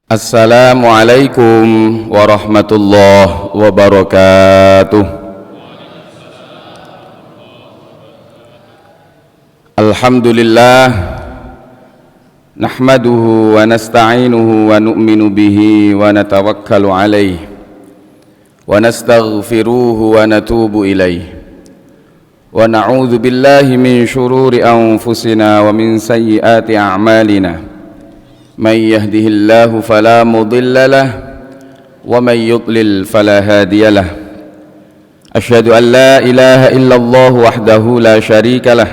Assalamualaikum warahmatullahi wabarakatuh. Alhamdulillah, nahmaduhu wa nasta'inuhu wa nu'minu bihi wa natawakkalu alaihi wa nastaghfiruhu wa natubu ilaihi wa na'udzu billahi min syururi anfusina wa min sayyiati a'malina. Man yahdihillahu fala mudilla lah wa man yudlil fala hadiya lah. Asyhadu an la ilaha illallah wahdahu la syarika lah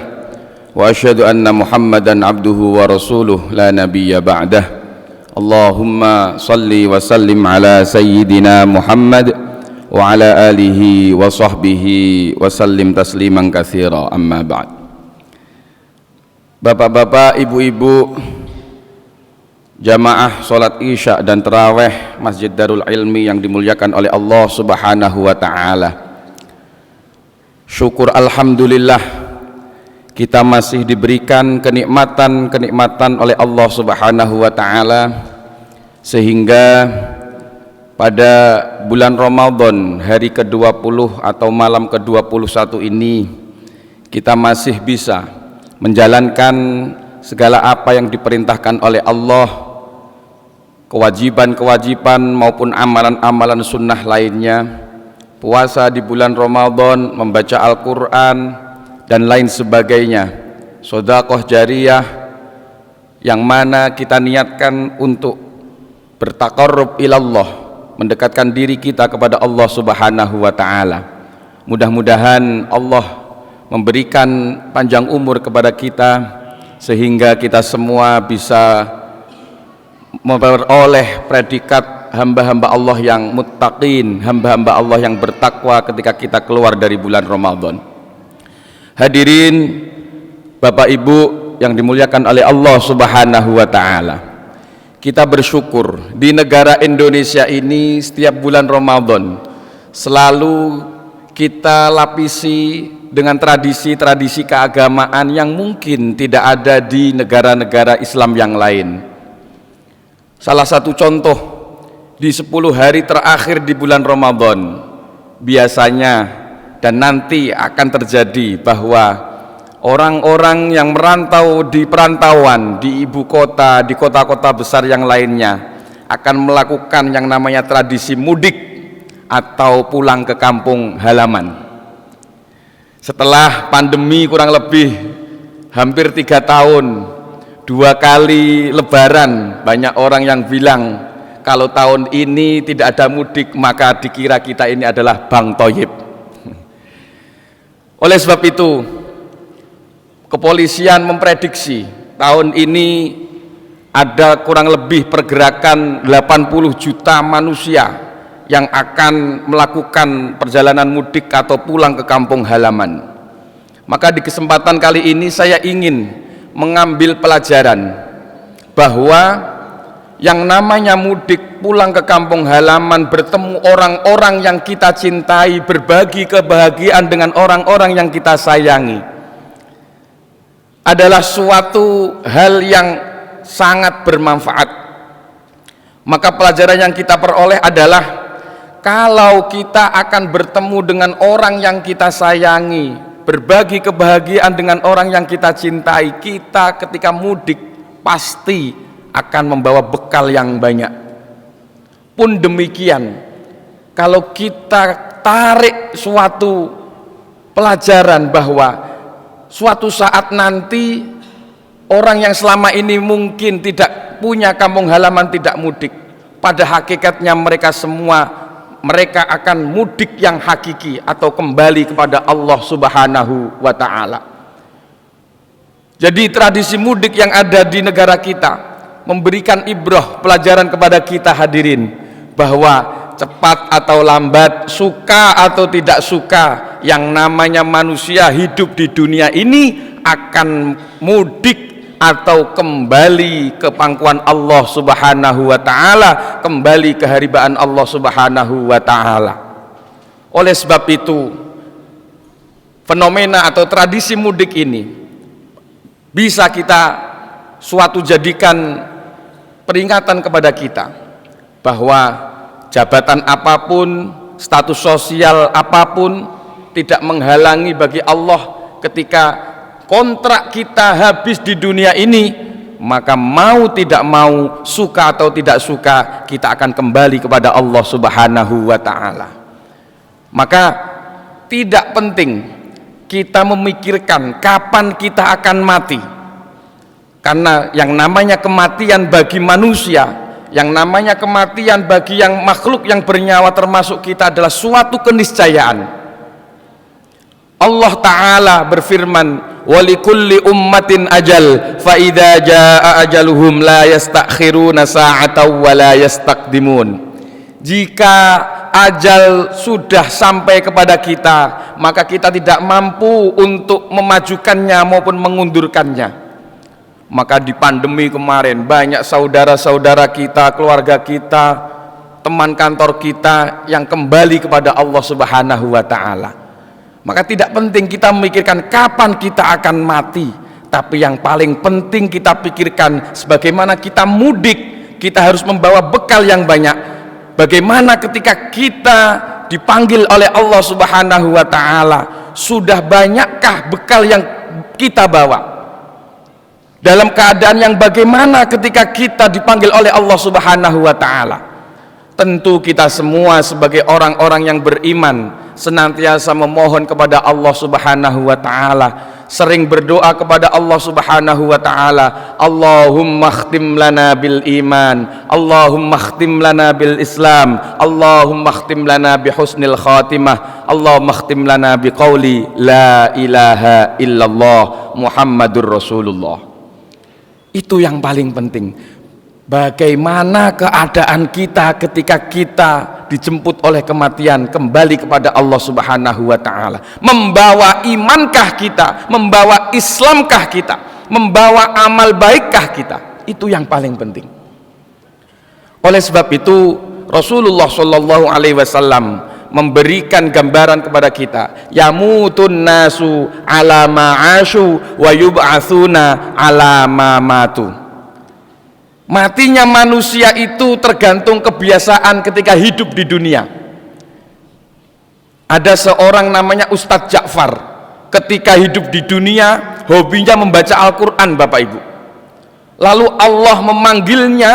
wa asyhadu anna Muhammadan abduhu wa rasuluh la nabiyya ba'dah. Allahumma salli wa sallim ala sayyidina Muhammad wa ala alihi wa sahbihi wa sallim tasliman katsira, amma ba'd. Bapak-bapak, ibu-ibu, jamaah salat isya dan tarawih Masjid Darul Ilmi yang dimuliakan oleh Allah Subhanahu wa taala. Syukur alhamdulillah kita masih diberikan kenikmatan oleh Allah Subhanahu wa taala, sehingga pada bulan Ramadan hari ke-20 atau malam ke-21 ini kita masih bisa menjalankan segala apa yang diperintahkan oleh Allah, kewajiban-kewajiban maupun amalan-amalan sunnah lainnya, puasa di bulan Ramadan, membaca Al-Quran dan lain sebagainya, sedekah jariyah yang mana kita niatkan untuk bertaqarrub ilallah, mendekatkan diri kita kepada Allah Subhanahu wa taala. Mudah-mudahan Allah memberikan panjang umur kepada kita sehingga kita semua bisa memperoleh predikat hamba-hamba Allah yang muttaqin, hamba-hamba Allah yang bertakwa ketika kita keluar dari bulan Ramadan. Hadirin Bapak Ibu yang dimuliakan oleh Allah Subhanahu wa taala, kita bersyukur di negara Indonesia ini setiap bulan Ramadan selalu kita lapisi dengan tradisi-tradisi keagamaan yang mungkin tidak ada di negara-negara Islam yang lain. Salah satu contoh, di 10 hari terakhir di bulan Ramadan biasanya dan nanti akan terjadi bahwa orang-orang yang merantau di perantauan, di ibu kota, di kota-kota besar yang lainnya akan melakukan yang namanya tradisi mudik atau pulang ke kampung halaman. Setelah pandemi kurang lebih hampir 3 tahun, 2 kali lebaran, banyak orang yang bilang kalau tahun ini tidak ada mudik maka dikira kita ini adalah Bang Thoyib. Oleh sebab itu kepolisian memprediksi tahun ini ada kurang lebih pergerakan 80 juta manusia yang akan melakukan perjalanan mudik atau pulang ke kampung halaman. Maka di kesempatan kali ini saya ingin mengambil pelajaran bahwa yang namanya mudik, pulang ke kampung halaman, bertemu orang-orang yang kita cintai, berbagi kebahagiaan dengan orang-orang yang kita sayangi, adalah suatu hal yang sangat bermanfaat. Maka pelajaran yang kita peroleh adalah kalau kita akan bertemu dengan orang yang kita sayangi, berbagi kebahagiaan dengan orang yang kita cintai, kita ketika mudik pasti akan membawa bekal yang banyak. Pun demikian, kalau kita tarik suatu pelajaran bahwa suatu saat nanti orang yang selama ini mungkin tidak punya kampung halaman, tidak mudik, pada hakikatnya mereka akan mudik yang hakiki atau kembali kepada Allah Subhanahu wa taala. Jadi tradisi mudik yang ada di negara kita memberikan ibrah, pelajaran kepada kita hadirin, bahwa cepat atau lambat, suka atau tidak suka, yang namanya manusia hidup di dunia ini akan mudik atau kembali ke pangkuan Allah Subhanahu wa taala, kembali ke haribaan Allah Subhanahu wa taala. Oleh sebab itu, fenomena atau tradisi mudik ini bisa kita suatu jadikan peringatan kepada kita bahwa jabatan apapun, status sosial apapun tidak menghalangi bagi Allah ketika kontrak kita habis di dunia ini, maka mau tidak mau, suka atau tidak suka, kita akan kembali kepada Allah Subhanahu wa ta'ala. Maka tidak penting kita memikirkan kapan kita akan mati, karena yang namanya kematian bagi manusia, yang namanya kematian bagi yang makhluk yang bernyawa termasuk kita adalah suatu keniscayaan. Allah Ta'ala berfirman, walikulli ummatin ajal fa idza jaa ajaluhum la yastakhiruna sa'atan wa la yastaqdimun. Jika ajal sudah sampai kepada kita, maka kita tidak mampu untuk memajukannya maupun mengundurkannya. Maka di pandemi kemarin banyak saudara-saudara kita, keluarga kita, teman kantor kita yang kembali kepada Allah Subhanahu wa ta'ala. Maka tidak penting kita memikirkan kapan kita akan mati, tapi yang paling penting kita pikirkan sebagaimana kita mudik, kita harus membawa bekal yang banyak. Bagaimana ketika kita dipanggil oleh Allah Subhanahu wa ta'ala, sudah banyakkah bekal yang kita bawa? Dalam keadaan yang bagaimana ketika kita dipanggil oleh Allah Subhanahu wa ta'ala? Tentu kita semua sebagai orang-orang yang beriman senantiasa memohon kepada Allah Subhanahu wa ta'ala, sering berdoa kepada Allah Subhanahu wa ta'ala, Allahumma khtim lana bil iman, Allahumma khtim lana bil islam, Allahumma khtim lana bi husnil khatimah, Allahumma khtim lana bi qawli la ilaha illallah Muhammadur Rasulullah. Itu yang paling penting. Bagaimana keadaan kita ketika kita dijemput oleh kematian, kembali kepada Allah Subhanahu wa ta'ala? Membawa imankah kita? Membawa Islamkah kita? Membawa amal baikkah kita? Itu yang paling penting. Oleh sebab itu Rasulullah Shallallahu Alaihi Wasallam memberikan gambaran kepada kita, yamutun nasu ala ma'ashu wa yub'atsuna ala ma matu. Matinya manusia itu tergantung kebiasaan ketika hidup di dunia. Ada seorang namanya Ustadz Ja'far, ketika hidup di dunia hobinya membaca Al-Quran, Bapak Ibu. Lalu Allah memanggilnya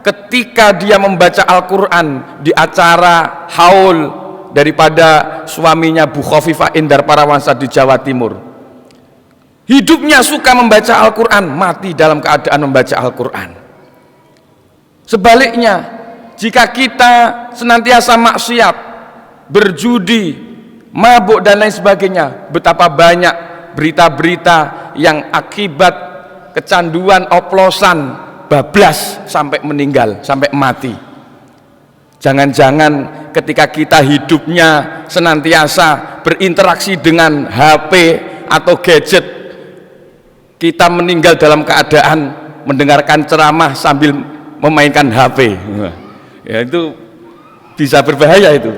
ketika dia membaca Al-Quran di acara haul daripada suaminya Bu Khofifah Indar Parawansa di Jawa Timur. Hidupnya suka membaca Al-Quran, mati dalam keadaan membaca Al-Quran. Sebaliknya, jika kita senantiasa maksiat, berjudi, mabuk dan lain sebagainya, betapa banyak berita-berita yang akibat kecanduan oplosan bablas sampai meninggal, sampai mati. Jangan-jangan ketika kita hidupnya senantiasa berinteraksi dengan HP atau gadget, kita meninggal dalam keadaan mendengarkan ceramah sambil memainkan HP, ya itu bisa berbahaya itu.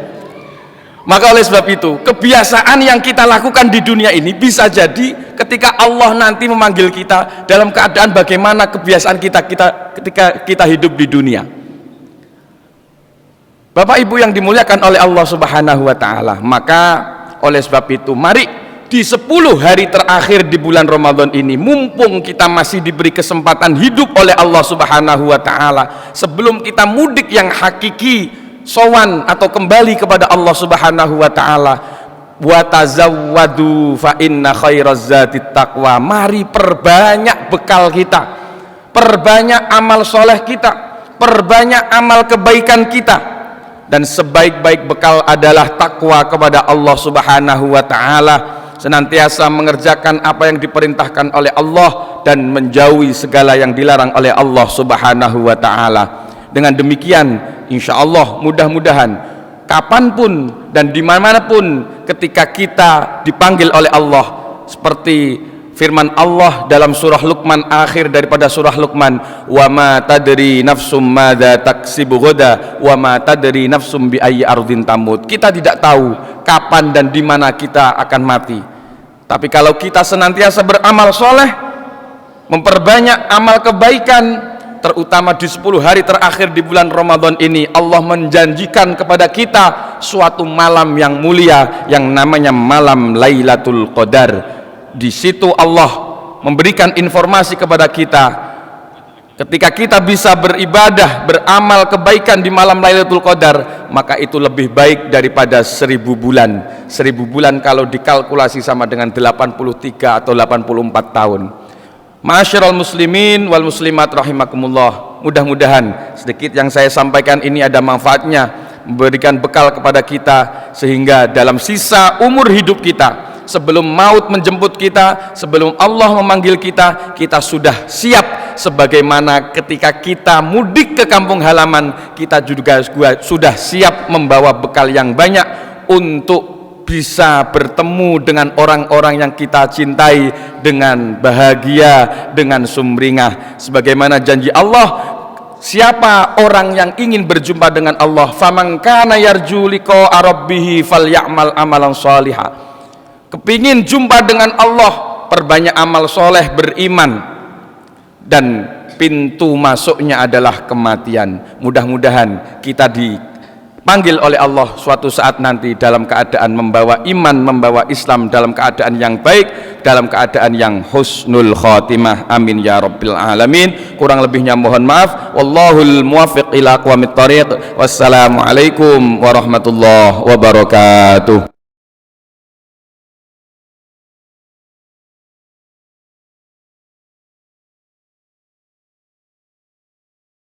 Maka oleh sebab itu, kebiasaan yang kita lakukan di dunia ini bisa jadi ketika Allah nanti memanggil kita dalam keadaan bagaimana kebiasaan kita ketika kita hidup di dunia. Bapak Ibu yang dimuliakan oleh Allah Subhanahu wa ta'ala, maka oleh sebab itu mari di 10 hari terakhir di bulan Ramadan ini, mumpung kita masih diberi kesempatan hidup oleh Allah Subhanahu wa ta'ala, sebelum kita mudik yang hakiki, sowan atau kembali kepada Allah Subhanahu wa ta'ala, wa tazawwadu fa inna khairaz zati taqwa. Mari perbanyak bekal kita, perbanyak amal soleh kita, perbanyak amal kebaikan kita, dan sebaik-baik bekal adalah takwa kepada Allah Subhanahu wa ta'ala, senantiasa mengerjakan apa yang diperintahkan oleh Allah dan menjauhi segala yang dilarang oleh Allah Subhanahu wa ta'ala. Dengan demikian, insya Allah mudah-mudahan kapanpun dan dimanapun ketika kita dipanggil oleh Allah, seperti firman Allah dalam surah Luqman, akhir daripada surah Luqman, wa ma tadri nafsum madza taksibu ghadan wa ma tadri nafsum bi ayyi ardhin tamut. Kita tidak tahu kapan dan di mana kita akan mati. Tapi kalau kita senantiasa beramal soleh, memperbanyak amal kebaikan, terutama di 10 hari terakhir di bulan Ramadan ini, Allah menjanjikan kepada kita suatu malam yang mulia yang namanya malam Lailatul Qadar. Di situ Allah memberikan informasi kepada kita, ketika kita bisa beribadah, beramal kebaikan di malam Lailatul Qadar, maka itu lebih baik daripada 1000 bulan. 1000 bulan kalau dikalkulasi sama dengan 83 atau 84 tahun. Ma'asyiral muslimin wal muslimat rahimakumullah. Mudah-mudahan sedikit yang saya sampaikan ini ada manfaatnya, memberikan bekal kepada kita, sehingga dalam sisa umur hidup kita, sebelum maut menjemput kita, sebelum Allah memanggil kita, kita sudah siap. Sebagaimana ketika kita mudik ke kampung halaman, kita juga sudah siap membawa bekal yang banyak untuk bisa bertemu dengan orang-orang yang kita cintai dengan bahagia, dengan sumringah. Sebagaimana janji Allah, siapa orang yang ingin berjumpa dengan Allah, faman kana yarju liqa'a rabbih falyamal amalan shaliha. Kepingin jumpa dengan Allah, perbanyak amal soleh, beriman, dan pintu masuknya adalah kematian. Mudah-mudahan kita dipanggil oleh Allah suatu saat nanti dalam keadaan membawa iman, membawa Islam, dalam keadaan yang baik, dalam keadaan yang husnul khotimah. Amin ya rabbil alamin. Kurang lebihnya mohon maaf. Wallahul muwaffiq ila aqwamit thariq. Wassalamualaikum warahmatullahi wabarakatuh.